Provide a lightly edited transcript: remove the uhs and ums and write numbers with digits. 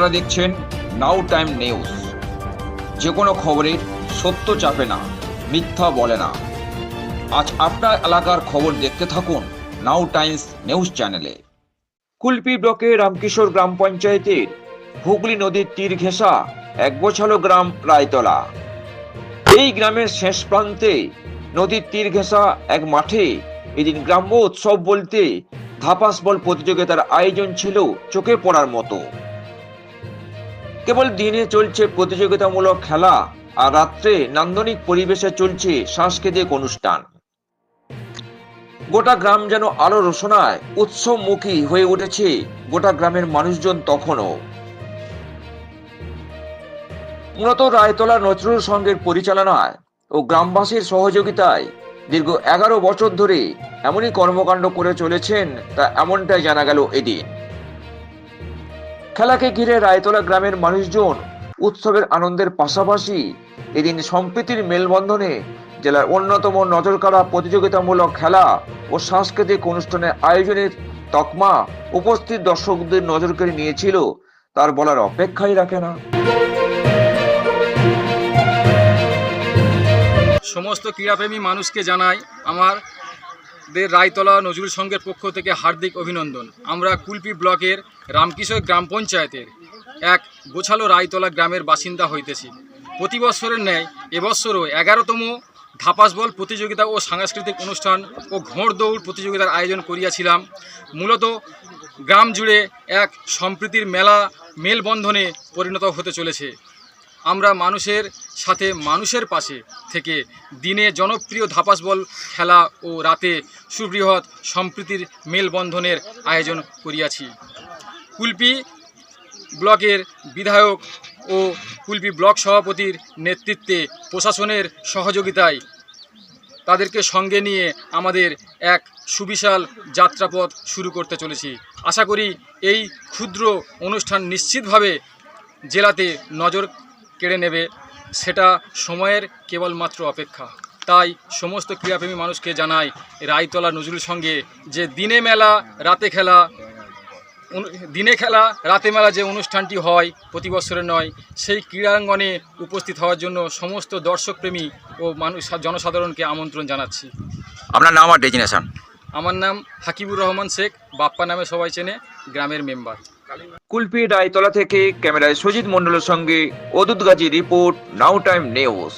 আপনারা দেখছেন নাও time news. যে কোনো খবরের সত্য চাপে না, মিথ্যা বলে না। আজ আপনার এলাকার খবর দেখতে থাকুন নাও টাইমস নিউজ চ্যানেলে। কুলপি ব্লকের রামকিশোর গ্রাম পঞ্চায়েতের হুগলি নদীর তীর ঘেঁষা এক গোছালো গ্রাম রায়তলা। এই গ্রামের শেষ প্রান্তে নদীর তীর ঘেঁষা এক মাঠে এদিন গ্রাম্য উৎসব বলতে ধাপাস বল প্রতিযোগিতার আয়োজন ছিল চোখে পড়ার মতো। কেবল দিনে চলছে প্রতিযোগিতামূলক খেলা আর রাত্রে নান্দনিক পরিবেশে চলছে সাংস্কৃতিক অনুষ্ঠান। গোটা গ্রাম যেন আলো রোশনায় উৎসবমুখী হয়ে উঠেছে গোটা গ্রামের মানুষজন। তখনও মূলত রায়তলা নজরুল সংঘের পরিচালনায় ও গ্রামবাসীর সহযোগিতায় দীর্ঘ 11 বছর ধরে এমনই কর্মকাণ্ড করে চলেছেন, তা এমনটাই জানা গেল এদিন। খেলাকে ঘিরে রায়তলা গ্রামের মানুষজন উৎসবের আনন্দের পাশাপাশি এদিন সম্প্রীতির মেলবন্ধনে জেলার অন্যতম নজরকাড়া প্রতিযোগিতামূলক খেলা ও সাংস্কৃতিক অনুষ্ঠানের আয়োজনের তকমা উপস্থিত দর্শকদের নজর কেড়ে নিয়েছিল, তার বলার অপেক্ষাই রাখে না। সমস্ত ক্রীড়াপ্রেমী মানুষকে জানাই আমাদের রায়তলা নজরুল সংঘের পক্ষ থেকে হার্দিক অভিনন্দন। আমরা কুলপি ব্লকের রামকিশোর গ্রাম পঞ্চায়েতের এক গোছালো রায়তলা গ্রামের বাসিন্দা হইতেছি। প্রতি বছরের ন্যায় এবছরও 11তম ধাপাস বল প্রতিযোগিতা ও সাংস্কৃতিক অনুষ্ঠান ও ঘোড় দৌড় প্রতিযোগিতার আয়োজন করিয়াছিলাম। মূলত গ্রাম জুড়ে এক সম্প্রীতির মেলবন্ধনে পরিণত হতে চলেছে। আমরা মানুষের সাথে মানুষের পাশে থেকে দিনে জনপ্রিয় ধাপাস বল খেলা ও রাতে সুবৃহৎ সম্প্রীতির মেলবন্ধনের আয়োজন করিয়াছি। কুলপি ব্লকের বিধায়ক ও কুলপি ব্লক সভাপতির নেতৃত্বে প্রশাসনের সহযোগিতায় তাদেরকে সঙ্গে নিয়ে আমাদের এক সুবিশাল যাত্রাপথ শুরু করতে চলেছি। আশা করি এই ক্ষুদ্র অনুষ্ঠান নিশ্চিতভাবে জেলাতে নজর কেড়ে নেবে, সেটা সময়ের কেবলমাত্র অপেক্ষা। তাই সমস্ত ক্রীড়াপ্রেমী মানুষকে জানাই রায়তলা নজরুল সংঘে যে দিনে খেলা রাতে মেলা যে অনুষ্ঠানটি হয় প্রতি বছরের নয়, সেই ক্রীড়াঙ্গনে উপস্থিত হওয়ার জন্য সমস্ত দর্শকপ্রেমী ও জনসাধারণকে আমন্ত্রণ জানাচ্ছি। আপনার নাম আর ডেজিনেশন? আমার নাম হাকিবুর রহমান শেখ, বাপ্পা নামে সবাই চেনে, গ্রামের মেম্বার। কুলপি রায়তলা থেকে ক্যামেরায় সজিত মণ্ডলের সঙ্গে অদূত গাজী রিপোর্ট, নাও টাইম নিউজ।